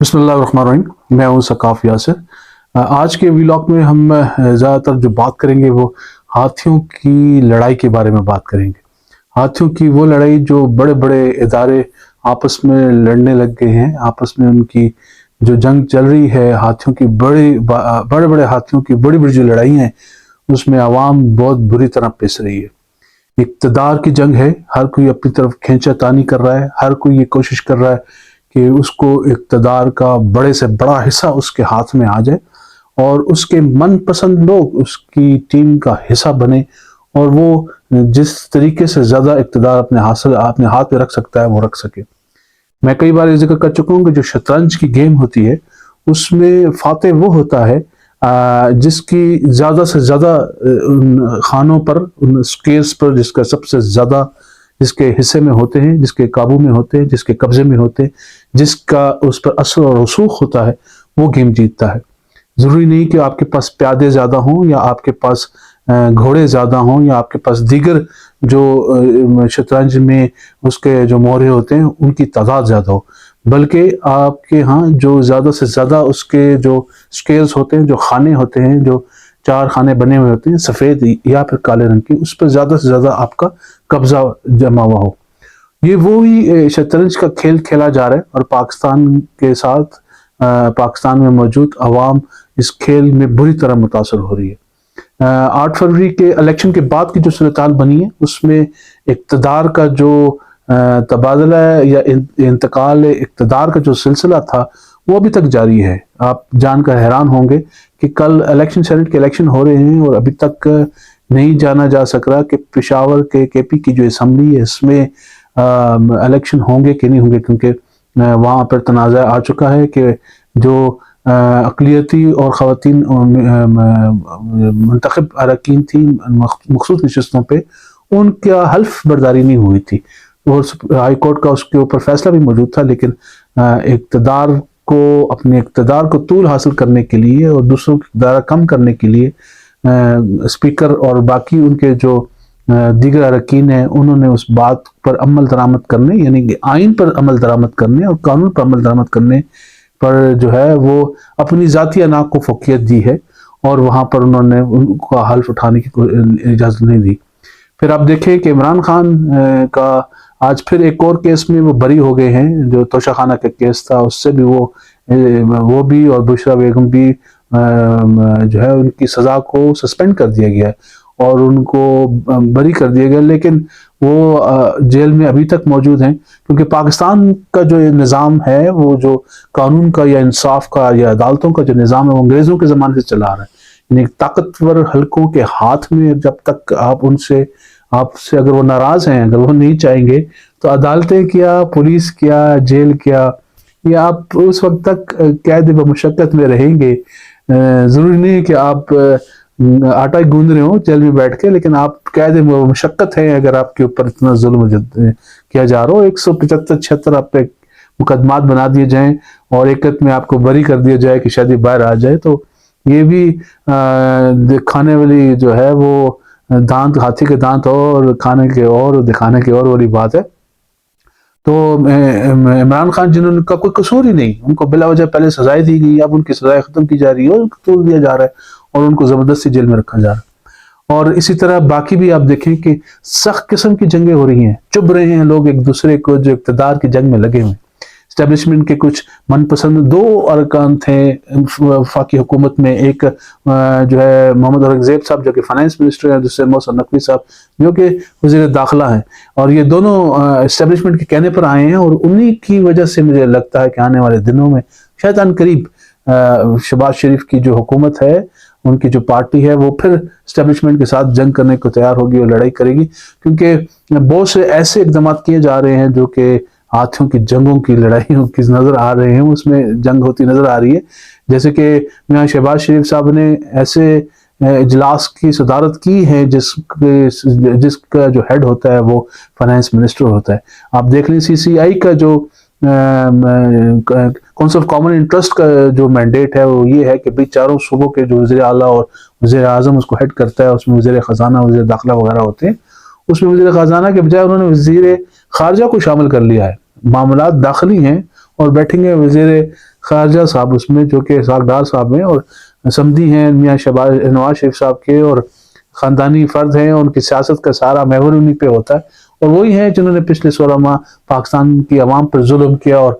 بسم اللہ الرحمن الرحیم، میں ہوں ثقاف یاسر۔ آج کے ویلاگ میں ہم زیادہ تر جو بات کریں گے وہ ہاتھیوں کی لڑائی کے بارے میں بات کریں گے۔ ہاتھیوں کی وہ لڑائی جو بڑے بڑے ادارے آپس میں لڑنے لگ گئے ہیں، آپس میں ان کی جو جنگ چل رہی ہے، ہاتھیوں کی بڑے بڑے ہاتھیوں کی بڑی بڑی جو لڑائی ہیں، اس میں عوام بہت بری طرح پس رہی ہے۔ اقتدار کی جنگ ہے، ہر کوئی اپنی طرف کھینچا تانی کر رہا ہے، ہر کوئی یہ کوشش کر رہا ہے کہ اس کو اقتدار کا بڑے سے بڑا حصہ اس کے ہاتھ میں آ جائے اور اس کے من پسند لوگ اس کی ٹیم کا حصہ بنے، اور وہ جس طریقے سے زیادہ اقتدار اپنے ہاتھ میں رکھ سکتا ہے وہ رکھ سکے۔ میں کئی بار یہ ذکر کر چکا ہوں کہ جو شطرنج کی گیم ہوتی ہے اس میں فاتح وہ ہوتا ہے جس کی زیادہ سے زیادہ خانوں پر، ان سکیلز پر، جس کا سب سے زیادہ جس کے حصے میں ہوتے ہیں، جس کے قابو میں ہوتے ہیں، جس کے قبضے میں ہوتے ہیں، جس کا اس پر اثر اور رسوخ ہوتا ہے، وہ گیم جیتتا ہے۔ ضروری نہیں کہ آپ کے پاس پیادے زیادہ ہوں، یا آپ کے پاس گھوڑے زیادہ ہوں، یا آپ کے پاس دیگر جو شطرنج میں اس کے جو مورے ہوتے ہیں ان کی تعداد زیادہ ہو، بلکہ آپ کے ہاں جو زیادہ سے زیادہ اس کے جو سکیلز ہوتے ہیں، جو خانے ہوتے ہیں، جو 4 خانے بنے ہوئے ہوتے ہیں سفید یا پھر کالے رنگ کے، اس پر زیادہ سے زیادہ آپ کا قبضہ جمع ہوا ہو۔ یہ وہی شطرنج کا کھیل کھیلا جا رہا ہے، اور پاکستان کے ساتھ پاکستان میں موجود عوام اس کھیل میں بری طرح متاثر ہو رہی ہے۔ 8 فروری کے الیکشن کے بعد کی جو صورتحال بنی ہے، اس میں اقتدار کا جو تبادلہ یا انتقال اقتدار کا جو سلسلہ تھا وہ ابھی تک جاری ہے۔ آپ جان کر حیران ہوں گے کہ کل سینٹ کے الیکشن ہو رہے ہیں اور ابھی تک نہیں جانا جا سک رہا کہ پشاور کے KP کی جو اسمبلی ہے اس میں الیکشن ہوں گے کہ نہیں ہوں گے، کیونکہ وہاں پر تنازع آ چکا ہے کہ جو اقلیتی اور خواتین منتخب اراکین تھیں مخصوص نشستوں پہ، ان کا حلف برداری نہیں ہوئی تھی، اور ہائی کورٹ کا اس کے اوپر فیصلہ بھی موجود تھا، لیکن اپنے اقتدار کو طول حاصل کرنے کے لیے اور دوسروں کی اقتدار کم کرنے کے لیے اسپیکر اور باقی ان کے جو دیگر اراکین ہیں، انہوں نے اس بات پر عمل درآمد کرنے، یعنی کہ آئین پر عمل درآمد کرنے اور قانون پر عمل درآمد کرنے پر جو ہے وہ اپنی ذاتی انا کو فوقیت دی ہے، اور وہاں پر انہوں نے ان کا حلف اٹھانے کی اجازت نہیں دی۔ پھر آپ دیکھیں کہ عمران خان کا آج پھر ایک اور کیس میں وہ بری ہو گئے ہیں، جو توشہ خانہ کا کیس تھا، اس سے بھی وہ بھی اور بشرا بیگم بھی جو ہے ان کی سزا کو سسپینڈ کر دیا گیا اور ان کو بری کر دیا گیا، لیکن وہ جیل میں ابھی تک موجود ہیں، کیونکہ پاکستان کا جو نظام ہے، وہ جو قانون کا یا انصاف کا یا عدالتوں کا جو نظام ہے، وہ انگریزوں کے زمانے سے چلا رہا ہے۔ یعنی طاقتور حلقوں کے ہاتھ میں جب تک آپ سے اگر وہ ناراض ہیں، اگر وہ نہیں چاہیں گے، تو عدالتیں کیا، پولیس کیا، جیل کیا، یا آپ اس وقت تک قید بمشقت میں رہیں گے۔ ضروری نہیں ہے کہ آپ آٹا گوندھ رہے ہوں جیل میں بیٹھ کے، لیکن آپ قید مشقت ہیں اگر آپ کے اوپر اتنا ظلم کیا جا رہا ہو۔ 175-76 آپ پہ مقدمات بنا دیے جائیں اور ایکت میں آپ کو بری کر دیا جائے کہ شاید باہر آ جائے، تو یہ بھی دکھانے والی جو ہے وہ دانت، ہاتھی کے دانت اور کھانے کے اور دکھانے کے اور والی بات ہے۔ تو عمران خان جنہوں کا کوئی قصور ہی نہیں، ان کو بلا وجہ پہلے سزائیں دی گئی، اب ان کی سزائیں ختم کی جا رہی ہے اور ان کو توڑ دیا جا رہا ہے اور ان کو زبردستی جیل میں رکھا جا رہا ہے۔ اور اسی طرح باقی بھی آپ دیکھیں کہ سخت قسم کی جنگیں ہو رہی ہیں، چبھ رہے ہیں لوگ ایک دوسرے کو، جو اقتدار کی جنگ میں لگے ہوئے ہیں۔ اسٹیبلشمنٹ کے کچھ من پسند 2 ارکان تھے وفاقی حکومت میں، ایک جو ہے محمد اورنگزیب صاحب جو کہ فائنانس منسٹر ہیں، دوسرے محسن نقوی صاحب جو کہ وزیر داخلہ ہیں، اور یہ دونوں اسٹیبلشمنٹ کے کہنے پر آئے ہیں، اور انہی کی وجہ سے مجھے لگتا ہے کہ آنے والے دنوں میں شاید ان قریب شہباز شریف کی جو حکومت ہے، ان کی جو پارٹی ہے، وہ پھر اسٹیبلشمنٹ کے ساتھ جنگ کرنے کو تیار ہوگی اور لڑائی کرے گی، کیونکہ بہت سے ایسے اقدامات کیے جا رہے ہیں جو کہ ہاتھیوں کی جنگوں کی لڑائیوں کی نظر آ رہے ہیں، اس میں جنگ ہوتی نظر آ رہی ہے۔ جیسے کہ میاں شہباز شریف صاحب نے ایسے اجلاس کی صدارت کی ہے جس کا جو ہیڈ ہوتا ہے وہ فائنانس منسٹر ہوتا ہے۔ آپ دیکھ لیں CCI کا جو کونسل آف کامن انٹرسٹ کا جو مینڈیٹ ہے وہ یہ ہے کہ بھئی چاروں صوبوں کے جو وزیر اعلیٰ اور وزیر اعظم اس کو ہیڈ کرتا ہے، اس میں وزیر خزانہ، وزیر داخلہ وغیرہ ہوتے ہیں، اس میں وزیر خزانہ کے بجائے انہوں نے وزیر خارجہ کو شامل کر لیا ہے۔ معاملات داخلی ہیں اور بیٹھیں گے وزیر خارجہ صاحب اس میں جو کہ اسحاق ڈار صاحب ہیں اور سمدھی ہیں میاں نواز شریف صاحب کے، اور خاندانی فرد ہیں، ان کی سیاست کا سارا محور انہی پہ ہوتا ہے، اور وہی ہیں جنہوں نے پچھلے 16 ماہ پاکستان کی عوام پر ظلم کیا، اور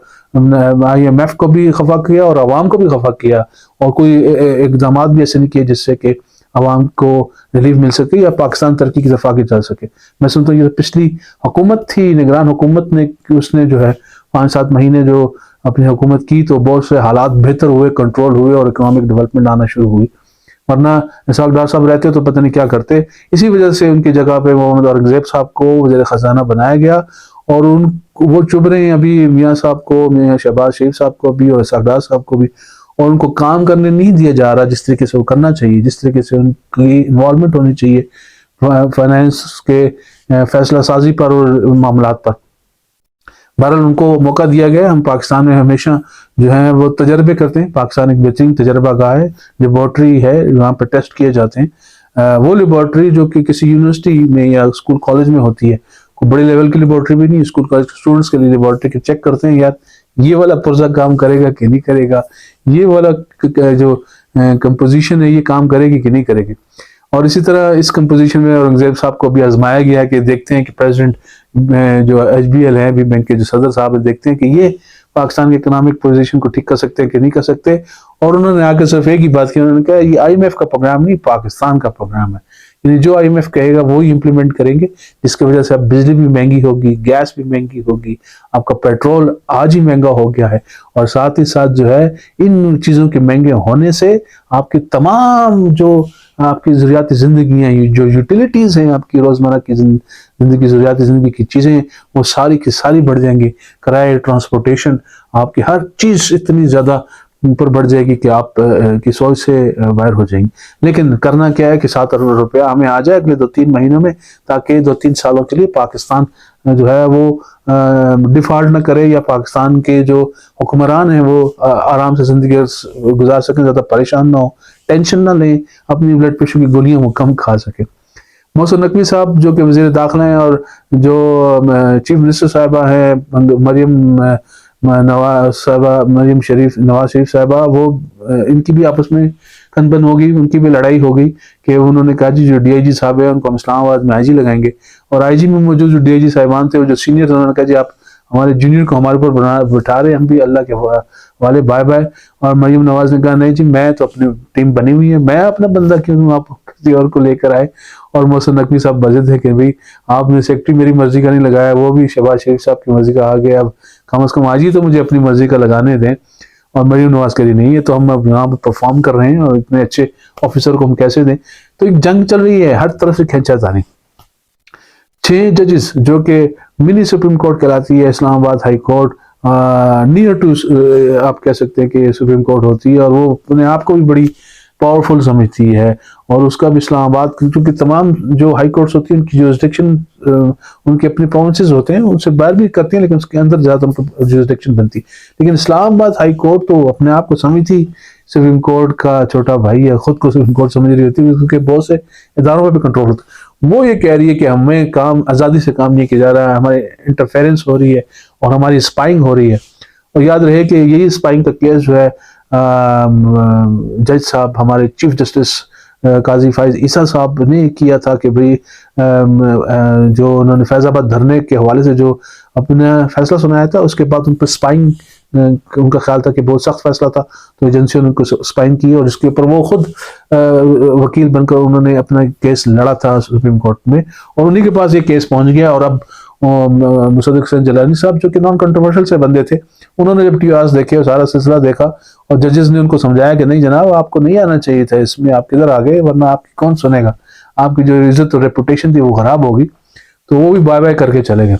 IMF کو بھی خفا کیا اور عوام کو بھی خفا کیا، اور کوئی اقدامات بھی ایسے نہیں کیے جس سے کہ عوام کو ریلیف مل سکے یا پاکستان ترقی کی طرف آگے چل سکے۔ میں سنتا ہوں یہ پچھلی حکومت تھی، نگران حکومت نے، اس نے جو ہے 5-7 مہینے جو اپنی حکومت کی تو بہت سے حالات بہتر ہوئے، کنٹرول ہوئے اور اکنامک ڈیولپمنٹ آنا شروع ہوئی، ورنہ اسحاق ڈار صاحب رہتے تو پتہ نہیں کیا کرتے۔ اسی وجہ سے ان کی جگہ پہ محمد اورنگزیب صاحب کو وزیر خزانہ بنایا گیا، اور وہ چب رہے ہیں ابھی میاں صاحب کو، میاں شہباز شریف صاحب کو بھی اور اسحاق ڈار صاحب کو بھی، اور ان کو کام کرنے نہیں دیا جا رہا جس طریقے سے وہ کرنا چاہیے، جس طریقے سے ان کی انوالومنٹ ہونی چاہیے فائنانس کے فیصلہ سازی پر اور معاملات پر۔ بہرحال ان کو موقع دیا گیا۔ ہم پاکستان میں ہمیشہ جو ہیں وہ تجربے کرتے ہیں، پاکستان ایک بہترین تجربہ گاہ ہے، لیبارٹری ہے، وہاں پہ ٹیسٹ کیے جاتے ہیں، وہ لیبارٹری جو کہ کسی یونیورسٹی میں یا اسکول کالج میں ہوتی ہے، کوئی بڑے لیول کی لیبارٹری بھی نہیں، اسکول کالج کے اسٹوڈنٹس کے لیے لیبارٹری کے چیک کرتے ہیں یار یہ والا پرزہ کام کرے گا کہ نہیں کرے گا، یہ والا جو کمپوزیشن ہے یہ کام کرے گی کہ نہیں کرے گی۔ اور اسی طرح اس کمپوزیشن میں اورنگزیب صاحب کو بھی آزمایا گیا کہ دیکھتے ہیں کہ پریزیڈنٹ جو HBL ہے بھی بینک کے جو صدر صاحب ہیں، دیکھتے ہیں کہ یہ پاکستان کے اکنامک پوزیشن کو ٹھیک کر سکتے ہیں کہ نہیں کر سکتے، اور انہوں نے آ کے صرف ایک ہی بات کی، انہوں نے کہا یہ IMF کا پروگرام نہیں، پاکستان کا پروگرام ہے، یعنی جو IMF کہے گا وہی امپلیمنٹ کریں گے، جس کی وجہ سے اب بجلی بھی مہنگی ہوگی، گیس بھی مہنگی ہوگی، آپ کا پیٹرول آج ہی مہنگا ہو گیا ہے، اور ساتھ ہی ساتھ جو ہے ان چیزوں کے مہنگے ہونے سے آپ کے تمام جو آپ کی ضروریاتی زندگی ہیں، جو یوٹیلیٹیز ہیں، آپ کی روزمرہ کی زندگی، ضروریاتی زندگی کی چیزیں، وہ ساری کی ساری بڑھ جائیں گی، کرائے، ٹرانسپورٹیشن، آپ کی ہر چیز اتنی زیادہ اوپر بڑھ جائے گی کہ آپ کی سوچ سے باہر ہو جائیں گی۔ لیکن کرنا کیا ہے کہ 7 ارب روپیہ ہمیں آ جائے اگلے 2-3 مہینوں میں، تاکہ 2-3 سالوں کے لیے پاکستان جو ہے وہ ڈیفالٹ نہ کرے، یا پاکستان کے جو حکمران ہیں وہ آرام سے زندگی گزار سکیں، زیادہ پریشان نہ ہو، ٹینشن نہ لیں، اپنی بلڈ پریشر کی گولیاں وہ کم کھا سکیں۔ محسن نقوی صاحب جو کہ وزیر داخلہ ہیں، اور جو چیف منسٹر صاحبہ ہیں نواز شریف صاحبہ، وہ ان کی بھی آپس میں کھن بن ہو گئی، ان کی بھی لڑائی ہو گئی کہ انہوں نے کہا جی جو DIG صاحب ہیں ان کو ہم اسلام آباد میں IG لگائیں گے، اور IG میں موجود جو DIG صاحبان تھے، وہ جو سینئر تھے، انہوں نے کہا جی آپ ہمارے جونیئر کو ہمارے اوپر بٹھا رہے ہیں، ہم بھی اللہ کے والے بائے بائے۔ اور مریم نواز نے کہا نہیں جی میں تو اپنی ٹیم بنی ہوئی ہے، میں اپنا بندہ کیوں ہوں، آپ کسی اور کو لے کر آئے۔ اور محسن نقوی صاحب بجد ہے کہ بھئی آپ نے سیکٹری میری مرضی کا نہیں لگایا، وہ بھی شہباز شریف صاحب کی مرضی کا آ گیا، اب کم از کم آج ہی تو مجھے اپنی مرضی کا لگانے دیں۔ اور مریم نواز کے لیے نہیں ہے تو ہم اب یہاں پہ پرفارم کر رہے ہیں، اور اتنے اچھے آفیسر کو ہم کیسے دیں؟ تو ایک جنگ چل رہی ہے، ہر طرف سے کھینچا تانی۔ 6 ججز جو کہ منی سپریم کورٹ کہلاتی ہے، اسلام آباد ہائی کورٹ، نیئر ٹو آپ کہہ سکتے ہیں کہ سپریم کورٹ ہوتی ہے، اور وہ اپنے آپ کو بھی بڑی پاورفل سمجھتی ہے، اور اس کا بھی اسلام آباد، کیونکہ تمام جو ہائی کورٹس ہوتی ہیں ان کی جورسڈکشن ان کے اپنے پروونسز ہوتے ہیں، ان سے باہر بھی کرتے ہیں لیکن اس کے اندر زیادہ ان کو جورسڈکشن بنتی ہے۔ لیکن اسلام آباد ہائی کورٹ تو اپنے آپ کو سمجھتی سپریم کورٹ کا چھوٹا بھائی ہے، خود کو سپریم کورٹ سمجھ رہی ہوتی ہے، کیونکہ بہت سے اداروں پہ کنٹرول ہوتا ہے۔ وہ یہ کہہ رہی ہے کہ ہمیں کام آزادی سے کام نہیں کیا جا رہا ہے، ہمارے انٹرفیرنس ہو رہی ہے اور ہماری اسپائنگ ہو رہی ہے۔ اور یاد رہے کہ یہی اسپائنگ کا کیس جو ہے جج صاحب ہمارے چیف جسٹس قاضی فائز عیسیٰ صاحب نے کیا تھا کہ بھئی جو انہوں نے فیض آباد دھرنے کے حوالے سے جو اپنا فیصلہ سنایا تھا، اس کے بعد ان پر اسپائنگ، ان کا خیال تھا کہ بہت سخت فیصلہ تھا، تو ایجنسیوں نے ان کو اسپائنگ کی، اور اس کے اوپر وہ خود وکیل بن کر انہوں نے اپنا کیس لڑا تھا سپریم کورٹ میں، اور انہی کے پاس یہ کیس پہنچ گیا۔ اور اب مصدق حسین جیلانی صاحب جو کہ نان کنٹروورشل سے بندے تھے، انہوں نے جب TRs دیکھے اور سارا سلسلہ دیکھا، اور ججز نے ان کو سمجھایا کہ نہیں جناب آپ کو نہیں آنا چاہیے تھا اس میں، آپ کدھر آ گئے، ورنہ آپ کی کون سنے گا، آپ کی جو عزت اور ریپوٹیشن تھی وہ خراب ہوگی۔ تو وہ بھی بائے بائے کر کے چلے گئے،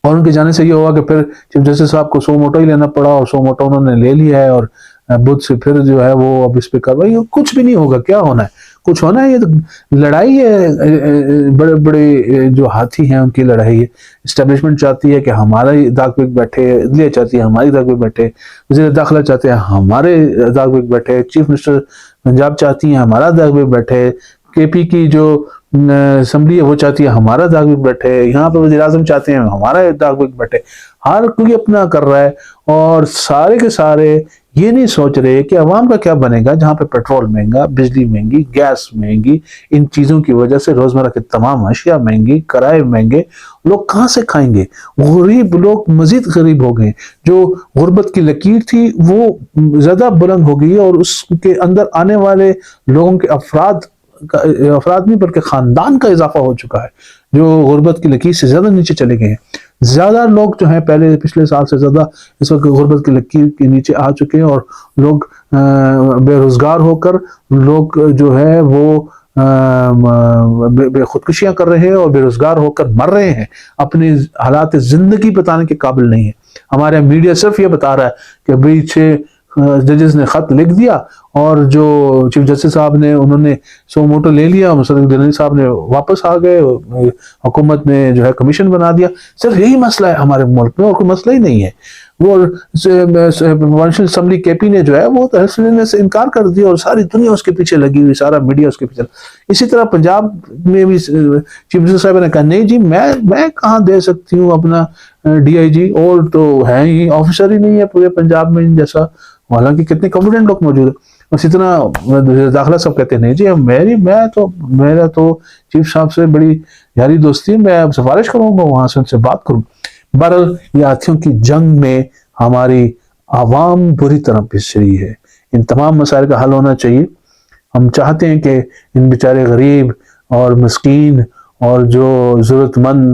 اور ان کے جانے سے یہ ہوا کہ پھر چیف جسٹس صاحب کو سو موٹو ہی لینا پڑا، اور سو موٹو انہوں نے لے لیا ہے، اور بدھ سے پھر جو ہے وہ اب اس پہ کاروائی، کچھ بھی نہیں ہوگا، کیا ہونا ہے، کچھ ہونا ہے، یہ تو لڑائی ہے، بڑے بڑے جو ہاتھی ہیں ان کی لڑائی ہے۔ اسٹیبلشمنٹ چاہتی ہے کہ ہمارا داغ پہ بیٹھے، عدلیہ چاہتی ہے ہماری داغ پہ بیٹھے، وزیر داخلہ چاہتے ہیں ہمارے داغ پہ بیٹھے، چیف منسٹر پنجاب چاہتی ہیں ہمارا داغ پہ بیٹھے، KP کی جو اسمبلی ہے وہ چاہتی ہے ہمارا داغ بھی بیٹھے، یہاں پہ وزیر اعظم چاہتے ہیں ہمارا داغ بھی بیٹھے، ہر کوئی اپنا کر رہا ہے، اور سارے کے سارے یہ نہیں سوچ رہے کہ عوام کا کیا بنے گا جہاں پہ پیٹرول مہنگا، بجلی مہنگی، گیس مہنگی، ان چیزوں کی وجہ سے روزمرہ کے تمام اشیاء مہنگی، کرائے مہنگے، لوگ کہاں سے کھائیں گے؟ غریب لوگ مزید غریب ہو گئے، جو غربت کی لکیر تھی وہ زیادہ بلند ہو گئی، اور اس کے اندر آنے والے لوگوں کے افراد نہیں بلکہ خاندان کا اضافہ ہو چکا ہے، جو غربت کی لکیر سے زیادہ نیچے چلے گئے ہیں۔ زیادہ لوگ جو ہیں پچھلے سال سے زیادہ اس وقت غربت کی لکیر کے نیچے آ چکے ہیں، اور لوگ بے روزگار ہو کر لوگ جو ہے وہ بے خودکشیاں کر رہے ہیں اور بے روزگار ہو کر مر رہے ہیں، اپنی حالات زندگی بتانے کے قابل نہیں ہے۔ ہمارے میڈیا صرف یہ بتا رہا ہے کہ بھئی 6 ججز نے خط لکھ دیا، اور جو چیف جسٹس صاحب نے انہوں نے سو موٹو لے لیا، مصدق دلانی صاحب نے واپس آ گئے، حکومت نے جو ہے کمیشن بنا دیا۔ صرف یہی مسئلہ ہے ہمارے ملک میں، اور کوئی مسئلہ ہی نہیں ہے۔ وہ نیشنل اسمبلی کے پی نے جو ہے وہ تحصیل لینے سے انکار کر دیا، اور ساری دنیا اس کے پیچھے لگی ہوئی، سارا میڈیا اس کے پیچھے۔ اسی طرح پنجاب میں بھی چیف جسٹس صاحب نے کہا نہیں جی میں کہاں دے سکتی ہوں اپنا ڈی آئی جی، اور تو ہے ہی آفیسر ہی نہیں ہے پورے پنجاب میں ان جیسا، حالانکہ کتنے کانفیڈنٹ لوگ موجود ہیں۔ اسی طرح داخلہ صاحب کہتے ہیں نہیں جی میرا تو چیف صاحب سے بڑی یاری دوستی ہے، میں اب سفارش کروں گا وہاں سے ان سے بات کروں۔ بہرحال یہ ہاتھیوں کی جنگ میں ہماری عوام بری طرح پس رہی ہے۔ ان تمام مسائل کا حل ہونا چاہیے۔ ہم چاہتے ہیں کہ ان بیچارے غریب اور مسکین اور جو ضرورت مند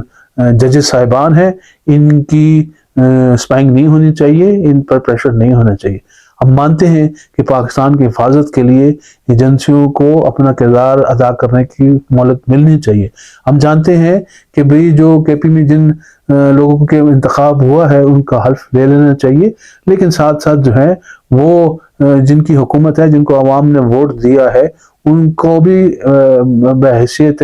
ججز صاحبان ہیں ان کی اسپائنگ نہیں ہونی چاہیے، ان پر پریشر نہیں ہونا چاہیے۔ ہم مانتے ہیں کہ پاکستان کی حفاظت کے لیے ایجنسیوں کو اپنا کردار ادا کرنے کی مہلت ملنی چاہیے۔ ہم جانتے ہیں کہ بھئی جو کے پی میں جن لوگوں کے انتخاب ہوا ہے ان کا حلف لے لینا چاہیے، لیکن ساتھ ساتھ جو ہے وہ جن کی حکومت ہے، جن کو عوام نے ووٹ دیا ہے، ان کو بھی بحیثیت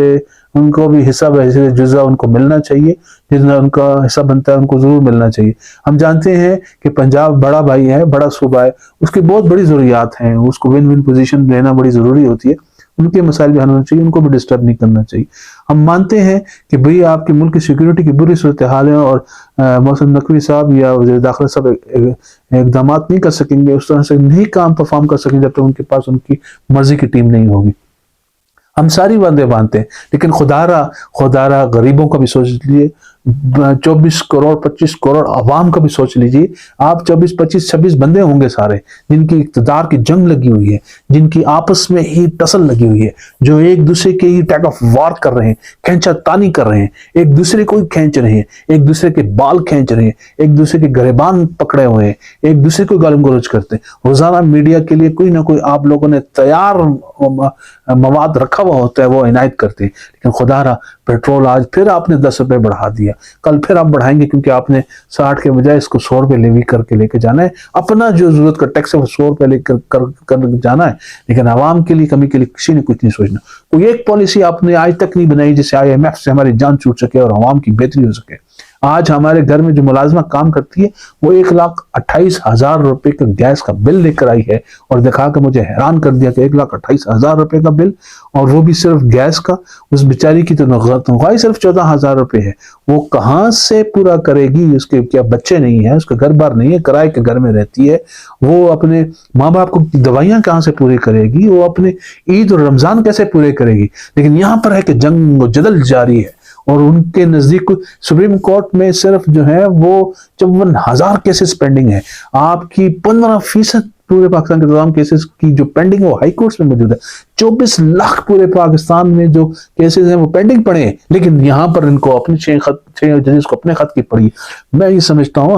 ان کو بھی حصہ بحیثیت جزا ان کو ملنا چاہیے، جتنا ان کا حصہ بنتا ہے ان کو ضرور ملنا چاہیے۔ ہم جانتے ہیں کہ پنجاب بڑا بھائی ہے، بڑا صوبہ ہے، اس کی بہت بڑی ضروریات ہیں، اس کو ون ون پوزیشن لینا بڑی ضروری ہوتی ہے، ان کے مسائل بھی حل ہونا چاہیے، ان کو بھی ڈسٹرب نہیں کرنا چاہیے۔ ہم مانتے ہیں کہ بھئی آپ کے ملک کی سیکیورٹی کی بری صورتحال ہے، اور محسن نقوی صاحب یا وزیر داخلہ صاحب اقدامات نہیں کر سکیں گے، اس طرح سے نہیں کام پرفارم کر سکیں جب تک ان کے پاس ان کی مرضی کی ٹیم نہیں ہوگی۔ ہم ساری باتیں مانتے ہیں، لیکن خدا را غریبوں کا بھی سوچ لیجیے، 24 کروڑ 25 کروڑ عوام کا بھی سوچ لیجیے۔ آپ 24 25 26 بندے ہوں گے سارے، جن کی اقتدار کی جنگ لگی ہوئی ہے، جن کی آپس میں ہی ٹسل لگی ہوئی ہے، جو ایک دوسرے کے ہی ٹیگ آف وار کر رہے ہیں، کھینچا تانی کر رہے ہیں، ایک دوسرے کو ہی کھینچ رہے ہیں، ایک دوسرے کے بال کھینچ رہے ہیں، ایک دوسرے کے گریبان پکڑے ہوئے ہیں، ایک دوسرے کو گالم گلوچ کرتے ہیں۔ روزانہ میڈیا کے لیے کوئی نہ کوئی آپ لوگوں نے تیار مواد رکھا ہوا ہوتا ہے، وہ عنایت کرتے ہیں، لیکن خدا را پیٹرول آج پھر آپ نے 10 روپے بڑھا دیا، کل پھر آپ بڑھائیں گے، کیونکہ آپ نے 60 کے بجائے اس کو 100 روپے لیوی کر کے لے کے جانا ہے، اپنا جو ضرورت کا ٹیکس ہے وہ 100 روپے لے کر جانا ہے، لیکن عوام کے لیے کمی کے لیے کسی نے کچھ نہیں سوچنا۔ کوئی ایک پالیسی آپ نے آج تک نہیں بنائی جس سے IMF سے ہماری جان چھوٹ سکے اور عوام کی بہتری ہو سکے۔ آج ہمارے گھر میں جو ملازمہ کام کرتی ہے وہ 1,28,000 روپے کا گیس کا بل لے کر آئی ہے، اور دکھا کے مجھے حیران کر دیا کہ 1,28,000 روپے کا بل، اور وہ بھی صرف گیس کا۔ اس بیچاری کی تو تنخواہ صرف 14,000 روپے ہے، وہ کہاں سے پورا کرے گی؟ اس کے کیا بچے نہیں ہیں، اس کا گھر بار نہیں ہے، کرائے کے گھر میں رہتی ہے، وہ اپنے ماں باپ کو دوائیاں کہاں سے پوری کرے گی؟ وہ اپنے عید اور رمضان کیسے پورے کرے گی؟ لیکن یہاں پر ہے کہ جنگ و جدل جاری ہے، اور ان کے نزدیک سپریم کورٹ میں صرف جو ہے وہ 54,000 کیسز پینڈنگ ہے۔ آپ کی 15% پورے پاکستان کے تمام کیسز کی جو پینڈنگ ہے وہ ہائی کورٹس میں موجود ہے۔ 24 لاکھ پورے پاکستان میں جو کیسز ہیں وہ پینڈنگ پڑے ہیں، لیکن یہاں پر ان کو اپنے 6 ججز کو اپنے خط کی پڑی ہے۔ میں یہ سمجھتا ہوں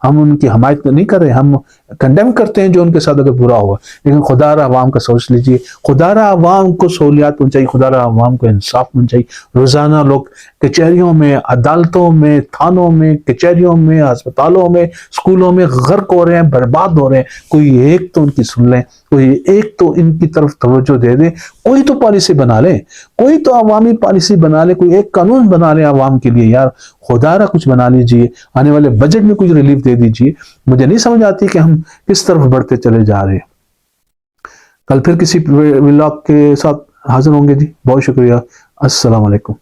ہم ان کی حمایت نہیں کر رہے، ہم کنڈیم کرتے ہیں جو ان کے ساتھ اگر برا ہوا، لیکن خدا را عوام کا سوچ لیجئے، خدا را عوام کو سہولیات پہنچائی، خدا را عوام کو انصاف پہنچائی۔ روزانہ لوگ کچہریوں میں، عدالتوں میں، تھانوں میں، کچہریوں میں، ہسپتالوں میں، اسکولوں میں غرق ہو رہے ہیں، برباد ہو رہے ہیں۔ کوئی ایک تو ان کی سن لیں، کوئی ایک تو ان کی طرف توجہ دے دے، کوئی تو پالیسی بنا لیں، کوئی تو عوامی پالیسی بنا لیں، کوئی ایک قانون بنا لیں عوام کے لیے۔ یار خدا را کچھ بنا لیجئے، آنے والے بجٹ میں کچھ ریلیف دے دیجئے۔ مجھے نہیں سمجھ آتی کہ ہم کس طرف بڑھتے چلے جا رہے ہیں۔ کل پھر کسی ولاگ کے ساتھ حاضر ہوں گے جی. بہت شکریہ. السلام علیکم.